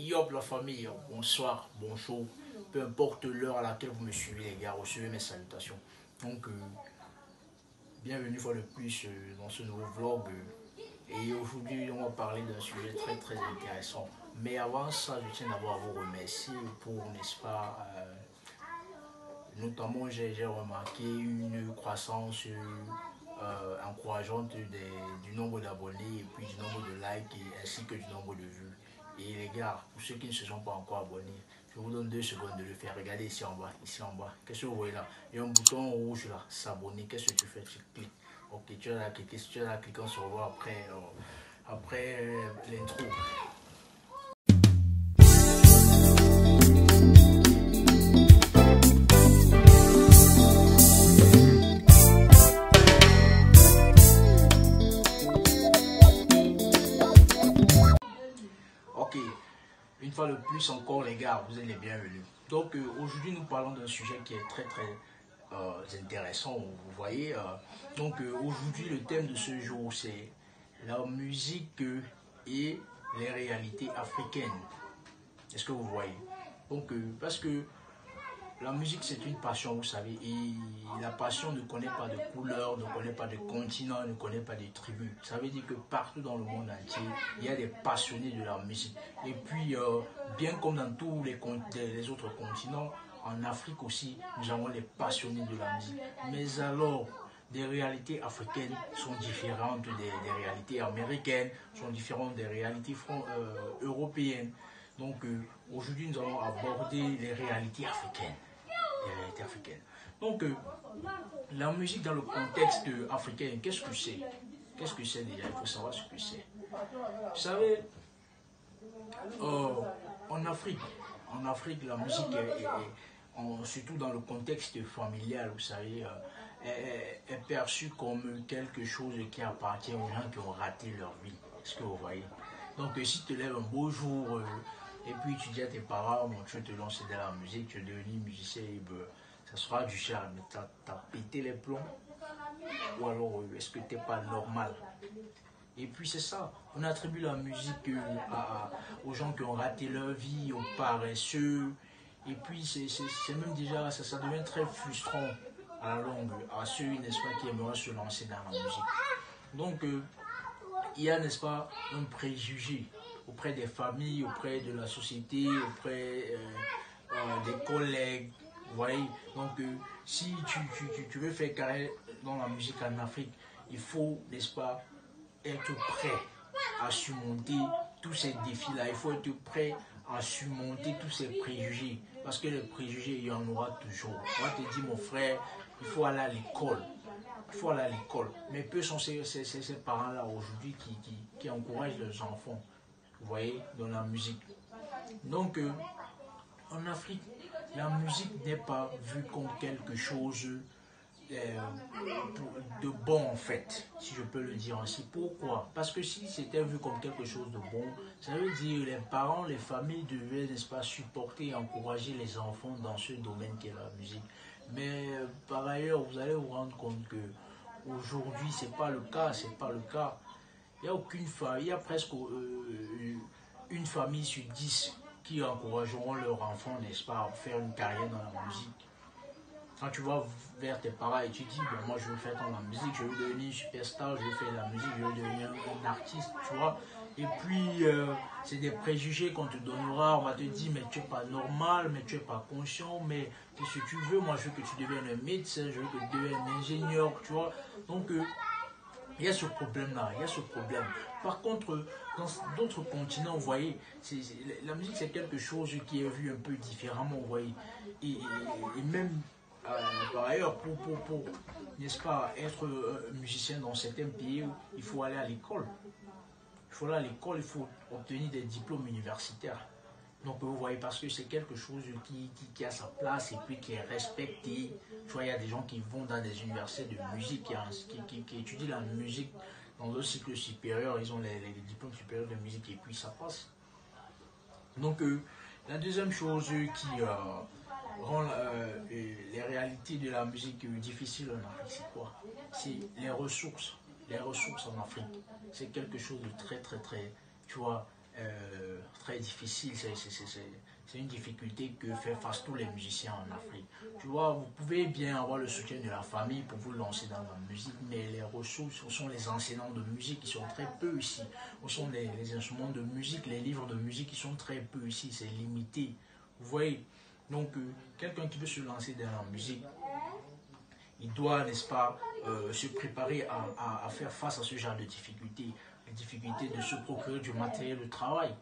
Yop la famille, bonsoir, bonjour, peu importe l'heure à laquelle vous me suivez les gars, recevez mes salutations. Donc, bienvenue une fois de plus dans ce nouveau vlog. Et aujourd'hui, on va parler d'un sujet très intéressant. Mais avant ça, je tiens d'abord à vous remercier pour, n'est-ce pas, notamment j'ai remarqué une croissance encourageante du nombre d'abonnés et puis du nombre de likes ainsi que du nombre de vues. Et les gars, pour ceux qui ne se sont pas encore abonnés, je vous donne 2 secondes de le faire. Regardez ici en bas, ici en bas. Qu'est-ce que vous voyez là? Il y a un bouton rouge là, s'abonner. Qu'est-ce que tu fais? Tu cliques. Ok, tu as la cliquer. Si tu as la cliquer, on se revoit après l'intro. Ok, une fois de plus encore les gars, vous êtes les bienvenus. Donc aujourd'hui nous parlons d'un sujet qui est très intéressant, vous voyez. Aujourd'hui le thème de ce jour c'est la musique et les réalités africaines. Est-ce que vous voyez? Donc parce que la musique c'est une passion, vous savez, et la passion ne connaît pas de couleur, ne connaît pas de continent, ne connaît pas de tribu. Ça veut dire que partout dans le monde entier, il y a des passionnés de la musique. Et puis, bien comme dans tous les autres continents, en Afrique aussi, nous avons les passionnés de la musique. Mais alors, des réalités africaines sont différentes des réalités américaines, sont différentes des réalités européennes. Donc aujourd'hui, nous allons aborder les réalités africaines. Donc, la musique dans le contexte africain, qu'est-ce que c'est? Qu'est-ce que c'est déjà? Il faut savoir ce que c'est. Vous savez, en Afrique, la musique surtout dans le contexte familial, vous savez, est perçue comme quelque chose qui appartient aux gens qui ont raté leur vie. Est-ce que vous voyez? Donc, si tu te lèves un beau jour et puis tu dis à tes parents, bon, tu veux te lancer dans la musique, tu es devenu musicien, et ben, ça sera du charme, mais tu as pété les plombs, ou alors est-ce que tu n'es pas normal? Et puis c'est ça, on attribue la musique aux gens qui ont raté leur vie, aux paresseux, et puis c'est même déjà, ça devient très frustrant à la longue, à ceux, n'est-ce pas, qui aimeraient se lancer dans la musique. Donc, il y a, n'est-ce pas, un préjugé auprès des familles, auprès de la société, auprès des collègues. Vous voyez, donc si tu veux faire carrière dans la musique en Afrique, il faut, n'est-ce pas, être prêt à surmonter tous ces défis-là. Il faut être prêt à surmonter tous ces préjugés. Parce que les préjugés, il y en aura toujours. Moi, je te dis, mon frère, il faut aller à l'école. Il faut aller à l'école. Mais peu sont ces parents-là aujourd'hui qui encouragent leurs enfants, vous voyez, dans la musique. Donc, en Afrique, la musique n'est pas vue comme quelque chose de bon en fait, si je peux le dire ainsi. Pourquoi? Parce que si c'était vu comme quelque chose de bon, ça veut dire que les parents, les familles devaient, n'est-ce pas, supporter et encourager les enfants dans ce domaine qu'est la musique. Mais par ailleurs, vous allez vous rendre compte que aujourd'hui, c'est pas le cas, c'est pas le cas. Il n'y a aucune famille, il y a presque une famille sur 10 qui encourageront leurs enfants, n'est-ce pas, à faire une carrière dans la musique. Quand tu vas vers tes parents et tu dis, bon, moi je veux faire dans la musique, je veux devenir superstar, je veux faire de la musique, je veux devenir un artiste, tu vois. Et puis, c'est des préjugés qu'on te donnera, on va te dire, mais tu n'es pas normal, mais tu n'es pas conscient, mais qu'est-ce que tu veux? Moi je veux que tu deviennes un médecin, je veux que tu deviennes un ingénieur, tu vois. Donc, il y a ce problème-là, il y a ce problème. Par contre, dans d'autres continents, vous voyez, la musique c'est quelque chose qui est vu un peu différemment, vous voyez. Et même par ailleurs, pour n'est-ce pas, être musicien dans certains pays, il faut aller à l'école. Il faut aller à l'école, il faut obtenir des diplômes universitaires. Donc vous voyez, parce que c'est quelque chose qui a sa place et puis qui est respecté. Tu vois, il y a des gens qui vont dans des universités de musique, qui étudient la musique dans un cycle supérieur, ils ont les diplômes supérieurs de musique et puis ça passe. Donc la deuxième chose qui rend les réalités de la musique difficiles en Afrique, c'est quoi? C'est les ressources. Les ressources en Afrique, c'est quelque chose de très, tu vois, très difficile. C'est une difficulté que font face tous les musiciens en Afrique. Tu vois, vous pouvez bien avoir le soutien de la famille pour vous lancer dans la musique, mais les ressources, ce sont les enseignants de musique qui sont très peu ici. Ce sont les instruments de musique, les livres de musique qui sont très peu ici. C'est limité. Vous voyez? Donc, quelqu'un qui veut se lancer dans la musique, il doit, n'est-ce pas, se préparer à faire face à ce genre de difficultés. La difficulté de se procurer du matériel de travail.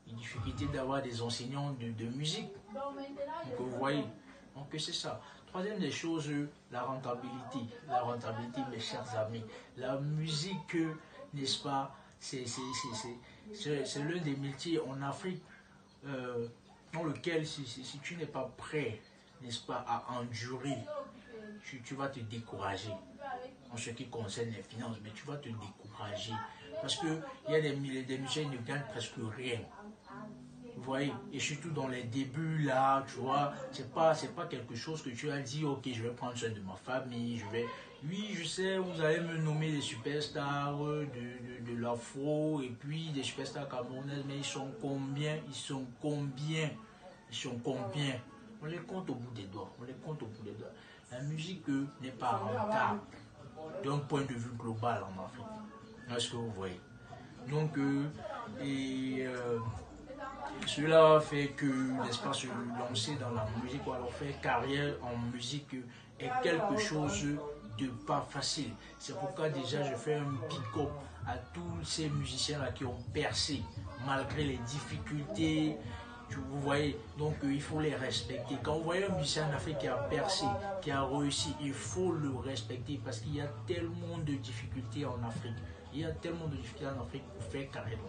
Les difficultés d'avoir des enseignants de musique. Donc, vous voyez, donc c'est ça. Troisième des choses, la rentabilité. La rentabilité, mes chers amis. La musique, n'est-ce pas, c'est l'un des métiers en Afrique dans lequel, si tu n'es pas prêt, n'est-ce pas, à endurer, tu vas te décourager en ce qui concerne les finances, mais tu vas te décourager parce qu'il y a des musiciens qui ne gagnent presque rien. Vous voyez, et surtout dans les débuts là, tu vois, c'est pas quelque chose que tu as dit, ok, je vais prendre soin de ma famille, oui, je sais, vous allez me nommer des superstars de l'afro et puis des superstars camerounaises, mais ils sont combien? On les compte au bout des doigts, La musique n'est pas rentable d'un point de vue global en Afrique. Est-ce que vous voyez? Donc, cela fait que, n'est-ce pas, se lancer dans la musique ou alors faire carrière en musique est quelque chose de pas facile. C'est pourquoi déjà je fais un big up à tous ces musiciens-là qui ont percé malgré les difficultés. Vous voyez, donc il faut les respecter. Quand vous voyez un musicien en Afrique qui a percé, qui a réussi, il faut le respecter parce qu'il y a tellement de difficultés en Afrique. Il y a tellement de difficultés en Afrique pour faire carrière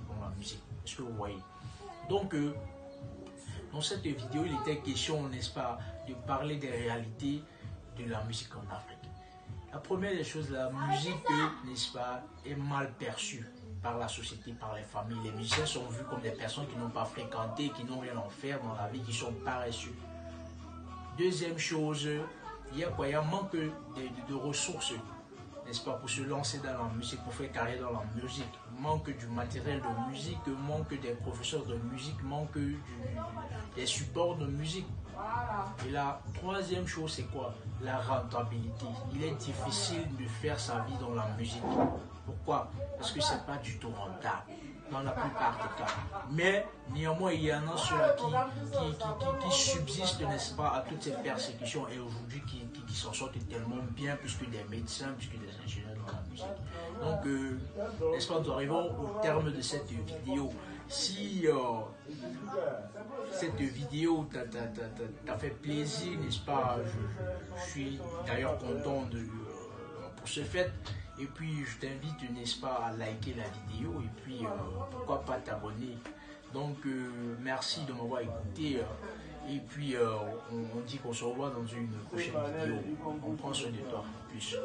dans la musique. Est-ce que vous voyez? Donc, dans cette vidéo, il était question, n'est-ce pas, de parler des réalités de la musique en Afrique. La première des choses, la musique, n'est-ce pas, est mal perçue par la société, par les familles. Les musiciens sont vus comme des personnes qui n'ont pas fréquenté, qui n'ont rien à faire dans la vie, qui sont paresseux. Deuxième chose, il y a un manque de ressources, n'est-ce pas, pour se lancer dans la musique, pour faire carrière dans la musique. Manque du matériel de musique, manque des professeurs de musique, manque des supports de musique. Et la troisième chose, c'est quoi? La rentabilité. Il est difficile de faire sa vie dans la musique. Pourquoi? Parce que ce n'est pas du tout rentable dans la plupart des cas. Mais néanmoins, il y en a ceux-là qui subsistent, n'est-ce pas, à toutes ces persécutions et aujourd'hui qui s'en sortent tellement bien, puisque des médecins, puisque des ingénieurs dans la musique. Donc, n'est-ce pas, nous arrivons au terme de cette vidéo. Si cette vidéo t'a fait plaisir, n'est-ce pas, je suis d'ailleurs content pour ce fait. Et puis, je t'invite, n'est-ce pas, à liker la vidéo et puis, pourquoi pas t'abonner. Donc, merci de m'avoir écouté. Et puis, on dit qu'on se revoit dans une prochaine vidéo. On prend soin de toi. Plus.